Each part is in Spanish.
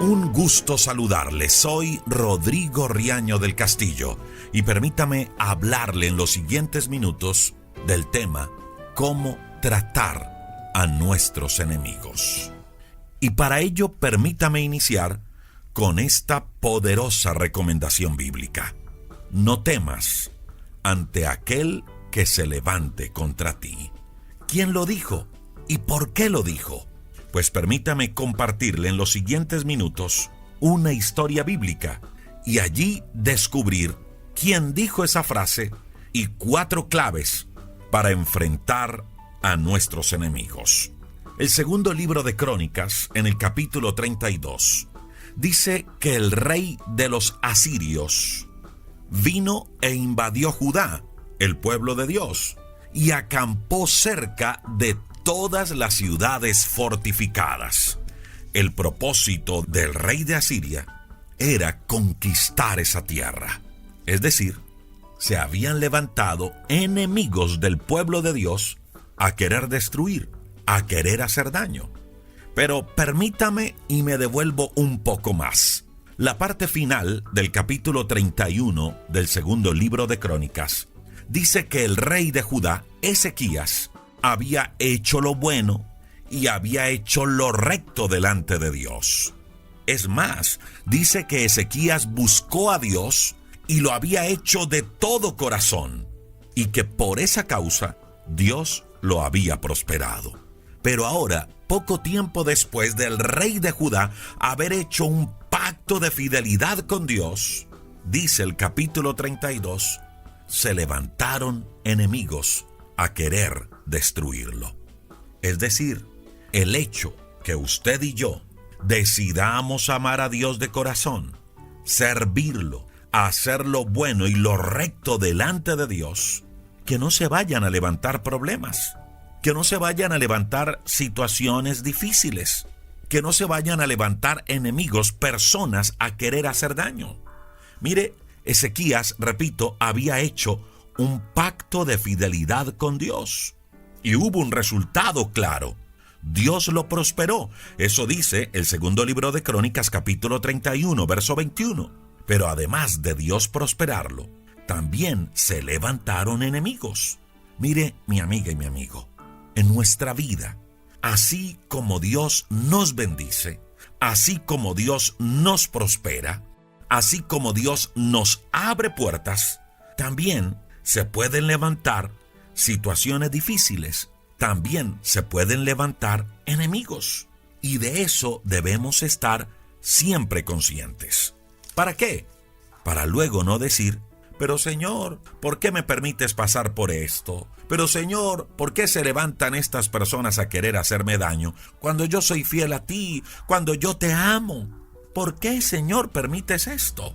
Un gusto saludarle. Soy Rodrigo Riaño del Castillo y permítame hablarle en los siguientes minutos del tema cómo tratar a nuestros enemigos. Y para ello permítame iniciar con esta poderosa recomendación bíblica. No temas ante aquel que se levante contra ti. ¿Quién lo dijo? ¿Y por qué lo dijo? Pues permítame compartirle en los siguientes minutos una historia bíblica y allí descubrir quién dijo esa frase y 4 claves para enfrentar a nuestros enemigos. El segundo libro de Crónicas, en el capítulo 32, dice que el rey de los asirios vino e invadió Judá, el pueblo de Dios, y acampó cerca de todas las ciudades fortificadas. El propósito del rey de Asiria era conquistar esa tierra. Es decir, se habían levantado enemigos del pueblo de Dios a querer destruir, a querer hacer daño. Pero permítame y me devuelvo un poco más. La parte final del capítulo 31 del segundo libro de Crónicas dice que el rey de Judá, Ezequías, había hecho lo bueno y había hecho lo recto delante de Dios. Es más, dice que Ezequías buscó a Dios y lo había hecho de todo corazón, y que por esa causa Dios lo había prosperado. Pero ahora, poco tiempo después del rey de Judá haber hecho un pacto de fidelidad con Dios, dice el capítulo 32, se levantaron enemigos a querer destruirlo. Es decir, el hecho que usted y yo decidamos amar a Dios de corazón, servirlo, hacer lo bueno y lo recto delante de Dios, que no se vayan a levantar problemas, que no se vayan a levantar situaciones difíciles, que no se vayan a levantar enemigos, personas a querer hacer daño. Mire, Ezequías, repito, había hecho un pacto de fidelidad con Dios y hubo un resultado claro. Dios lo prosperó. Eso dice el segundo libro de Crónicas, capítulo 31, verso 21. Pero además de Dios prosperarlo, también se levantaron enemigos. Mire, mi amiga y mi amigo, en nuestra vida, así como Dios nos bendice, así como Dios nos prospera, así como Dios nos abre puertas, también se pueden levantar situaciones difíciles, también se pueden levantar enemigos. Y de eso debemos estar siempre conscientes. ¿Para qué? Para luego no decir, pero Señor, ¿por qué me permites pasar por esto? Pero Señor, ¿por qué se levantan estas personas a querer hacerme daño cuando yo soy fiel a ti, cuando yo te amo? ¿Por qué, Señor, permites esto?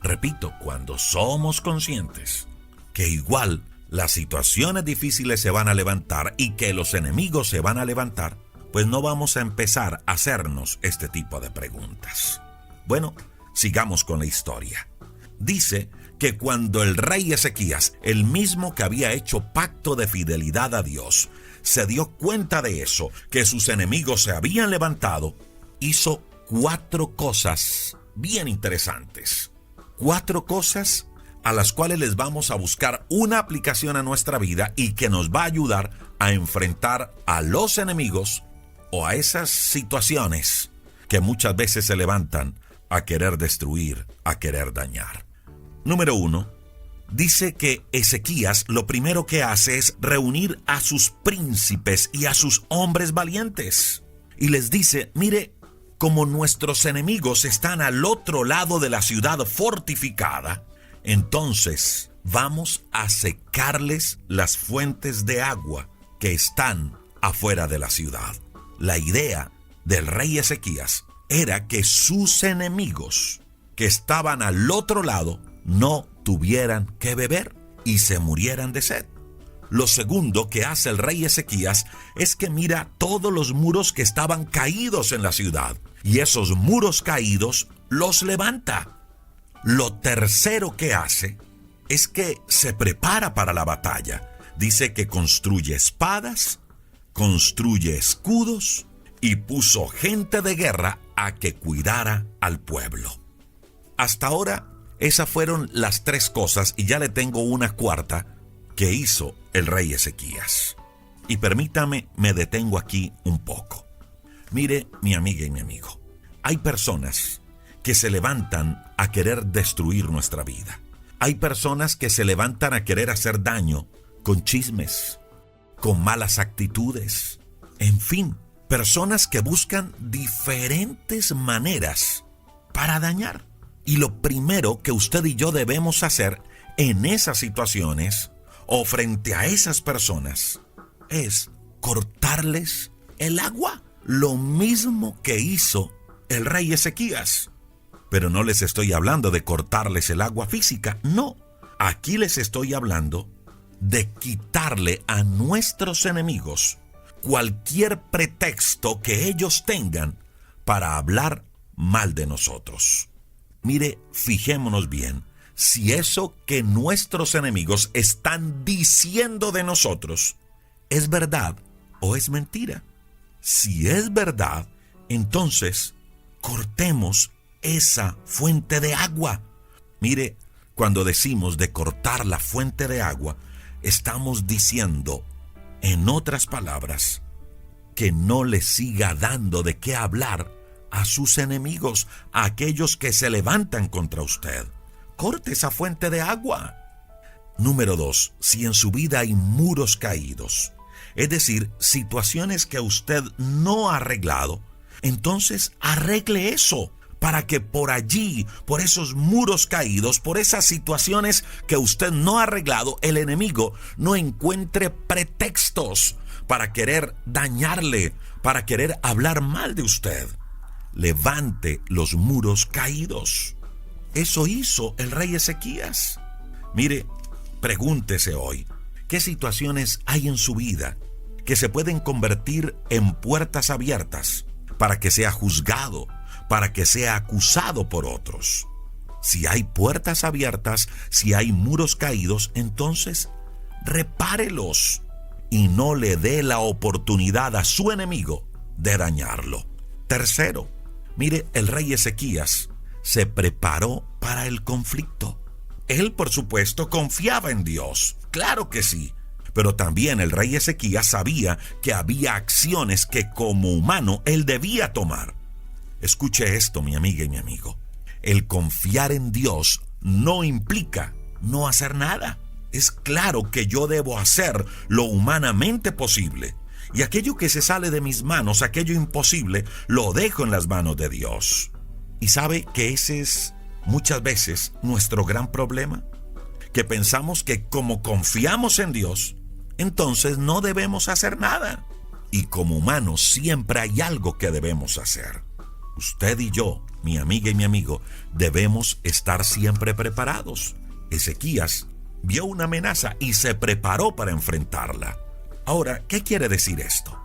Repito, cuando somos conscientes que igual las situaciones difíciles se van a levantar y que los enemigos se van a levantar, pues no vamos a empezar a hacernos este tipo de preguntas. Bueno, sigamos con la historia. Dice que cuando el rey Ezequías, el mismo que había hecho pacto de fidelidad a Dios, se dio cuenta de eso, que sus enemigos se habían levantado, hizo 4 cosas bien interesantes. 4 cosas a las cuales les vamos a buscar una aplicación a nuestra vida y que nos va a ayudar a enfrentar a los enemigos o a esas situaciones que muchas veces se levantan a querer destruir, a querer dañar. Número 1, dice que Ezequías lo primero que hace es reunir a sus príncipes y a sus hombres valientes. Y les dice, mire, como nuestros enemigos están al otro lado de la ciudad fortificada, entonces vamos a secarles las fuentes de agua que están afuera de la ciudad. La idea del rey Ezequías era que sus enemigos que estaban al otro lado no tuvieran que beber y se murieran de sed. Lo segundo que hace el rey Ezequías es que mira todos los muros que estaban caídos en la ciudad y esos muros caídos los levanta. Lo tercero que hace es que se prepara para la batalla. Dice que construye espadas, construye escudos y puso gente de guerra a que cuidara al pueblo. Hasta ahora, esas fueron las 3 cosas, y ya le tengo una cuarta que hizo el rey Ezequías. Y permítame, me detengo aquí un poco. Mire, mi amiga y mi amigo, hay personas que se levantan a querer destruir nuestra vida. Hay personas que se levantan a querer hacer daño con chismes, con malas actitudes, en fin, personas que buscan diferentes maneras para dañar. Y lo primero que usted y yo debemos hacer en esas situaciones o frente a esas personas es cortarles el agua. Lo mismo que hizo el rey Ezequías. Pero no les estoy hablando de cortarles el agua física, no. Aquí les estoy hablando de quitarle a nuestros enemigos cualquier pretexto que ellos tengan para hablar mal de nosotros. Mire, fijémonos bien, si eso que nuestros enemigos están diciendo de nosotros es verdad o es mentira. Si es verdad, entonces cortemos esa fuente de agua. Mire, cuando decimos de cortar la fuente de agua, estamos diciendo, en otras palabras, que no le siga dando de qué hablar a sus enemigos, a aquellos que se levantan contra usted. Corte esa fuente de agua. Número 2, si en su vida hay muros caídos, es decir, situaciones que usted no ha arreglado, entonces arregle eso, para que por allí, por esos muros caídos, por esas situaciones que usted no ha arreglado, el enemigo no encuentre pretextos para querer dañarle, para querer hablar mal de usted. Levante los muros caídos. Eso hizo el rey Ezequías. Mire, pregúntese hoy, ¿qué situaciones hay en su vida que se pueden convertir en puertas abiertas para que sea juzgado, para que sea acusado por otros? Si hay puertas abiertas, si hay muros caídos, entonces repárelos y no le dé la oportunidad a su enemigo de dañarlo. Tercero, mire, el rey Ezequías se preparó para el conflicto. Él, por supuesto, confiaba en Dios, claro que sí, pero también el rey Ezequías sabía que había acciones que como humano él debía tomar. Escuche esto, mi amiga y mi amigo. El confiar en Dios no implica no hacer nada. Es claro que yo debo hacer lo humanamente posible. Y aquello que se sale de mis manos, aquello imposible, lo dejo en las manos de Dios. ¿Y sabe que ese es muchas veces nuestro gran problema? Que pensamos que como confiamos en Dios, entonces no debemos hacer nada. Y como humanos siempre hay algo que debemos hacer. Usted y yo, mi amiga y mi amigo, debemos estar siempre preparados. Ezequías vio una amenaza y se preparó para enfrentarla. Ahora, ¿qué quiere decir esto?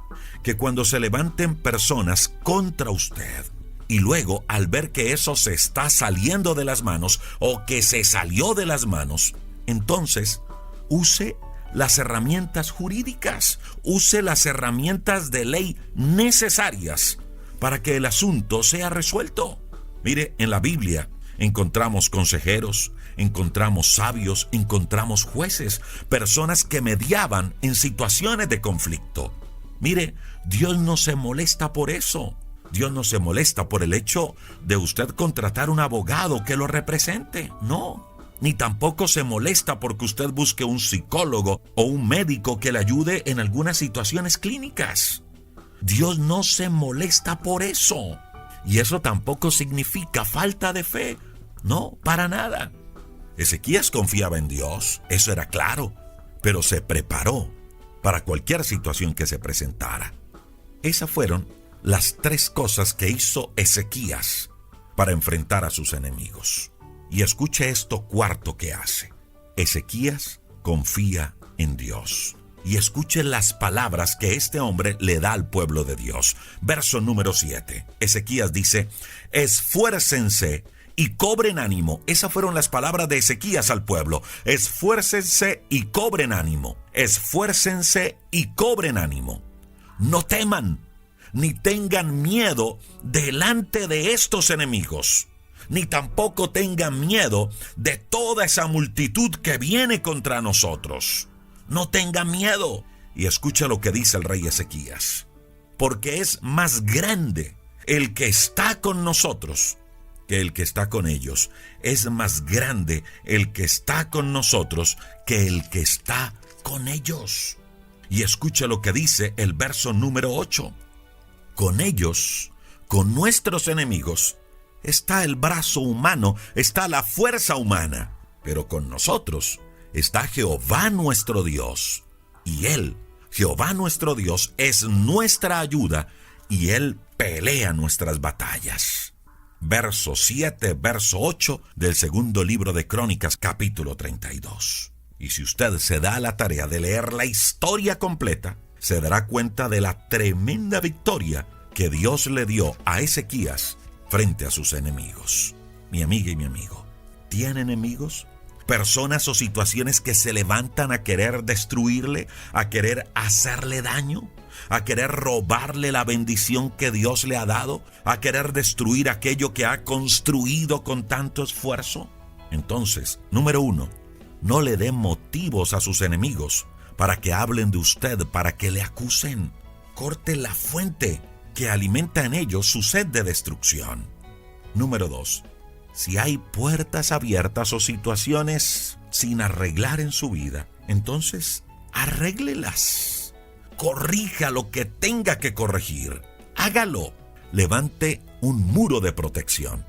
Que cuando se levanten personas contra usted y luego al ver que eso se está saliendo de las manos o que se salió de las manos, entonces use las herramientas jurídicas, use las herramientas de ley necesarias para que el asunto sea resuelto. Mire, en la Biblia encontramos consejeros, encontramos sabios, encontramos jueces, personas que mediaban en situaciones de conflicto. Mire, Dios no se molesta por eso. Dios no se molesta por el hecho de usted contratar un abogado que lo represente. No. Ni tampoco se molesta porque usted busque un psicólogo o un médico que le ayude en algunas situaciones clínicas. Dios no se molesta por eso. Y eso tampoco significa falta de fe. No, para nada. Ezequías confiaba en Dios, eso era claro, pero se preparó para cualquier situación que se presentara. Esas fueron las 3 cosas que hizo Ezequías para enfrentar a sus enemigos. Y escuche esto cuarto que hace. Ezequías confía en Dios. Y escuche las palabras que este hombre le da al pueblo de Dios. Verso número 7. Ezequías dice, esfuércense y cobren ánimo. Esas fueron las palabras de Ezequías al pueblo. Esfuércense y cobren ánimo. Esfuércense y cobren ánimo. No teman. ni tengan miedo delante de estos enemigos, ni tampoco tengan miedo de toda esa multitud que viene contra nosotros. No tengan miedo. Y escucha lo que dice el rey Ezequías. Porque es más grande el que está con nosotros que el que está con ellos. Es más grande el que está con nosotros que el que está con ellos. Y escucha lo que dice el verso número 8. Con ellos, con nuestros enemigos, está el brazo humano, está la fuerza humana. Pero con nosotros está Jehová nuestro Dios. Y Él, Jehová nuestro Dios, es nuestra ayuda y Él pelea nuestras batallas. Verso 7, verso 8 del segundo libro de Crónicas, capítulo 32. Y si usted se da la tarea de leer la historia completa, se dará cuenta de la tremenda victoria que Dios le dio a Ezequías frente a sus enemigos. Mi amiga y mi amigo, ¿tiene enemigos? Personas o situaciones que se levantan a querer destruirle, a querer hacerle daño, a querer robarle la bendición que Dios le ha dado, a querer destruir aquello que ha construido con tanto esfuerzo. Entonces, número 1, no le dé motivos a sus enemigos para que hablen de usted, para que le acusen. Corte la fuente que alimenta en ellos su sed de destrucción. Número 2, si hay puertas abiertas o situaciones sin arreglar en su vida, entonces arréglelas. Corrija lo que tenga que corregir. Hágalo. Levante un muro de protección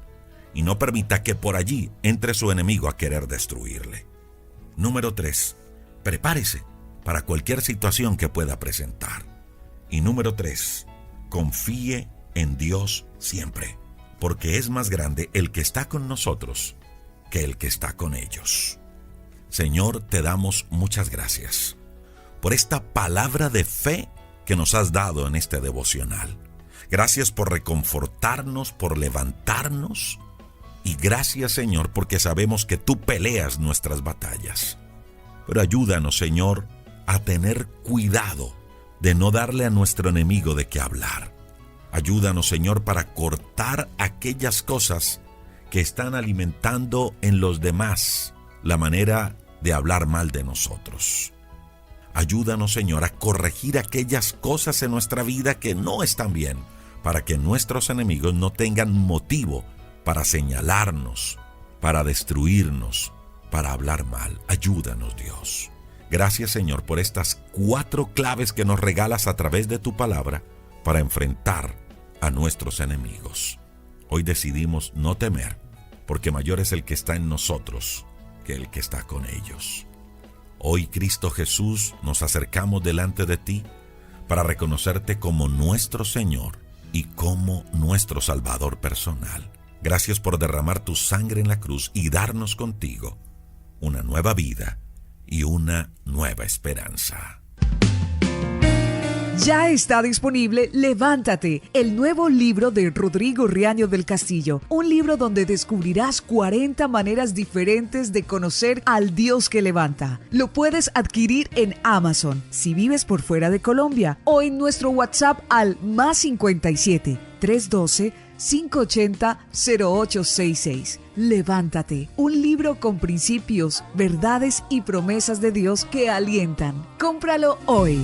y no permita que por allí entre su enemigo a querer destruirle. Número 3, prepárese para cualquier situación que pueda presentar. Y número 3, confíe en Dios siempre, porque es más grande el que está con nosotros que el que está con ellos. Señor, te damos muchas gracias por esta palabra de fe que nos has dado en este devocional. Gracias por reconfortarnos, por levantarnos. Y gracias, Señor, porque sabemos que tú peleas nuestras batallas. Pero ayúdanos, Señor, a tener cuidado de no darle a nuestro enemigo de qué hablar. Ayúdanos, Señor, para cortar aquellas cosas que están alimentando en los demás la manera de hablar mal de nosotros. Ayúdanos, Señor, a corregir aquellas cosas en nuestra vida que no están bien, para que nuestros enemigos no tengan motivo para señalarnos, para destruirnos, para hablar mal. Ayúdanos, Dios. Gracias, Señor, por estas 4 claves que nos regalas a través de tu palabra para enfrentar a nuestros enemigos. Hoy decidimos no temer, porque mayor es el que está en nosotros que el que está con ellos. Hoy, Cristo Jesús, nos acercamos delante de ti para reconocerte como nuestro Señor y como nuestro Salvador personal. Gracias por derramar tu sangre en la cruz y darnos contigo una nueva vida y una nueva esperanza. Ya está disponible Levántate, el nuevo libro de Rodrigo Riaño del Castillo. Un libro donde descubrirás 40 maneras diferentes de conocer al Dios que levanta. Lo puedes adquirir en Amazon, si vives por fuera de Colombia, o en nuestro WhatsApp al +57 312 580 0866. Levántate, un libro con principios, verdades y promesas de Dios que alientan. Cómpralo hoy.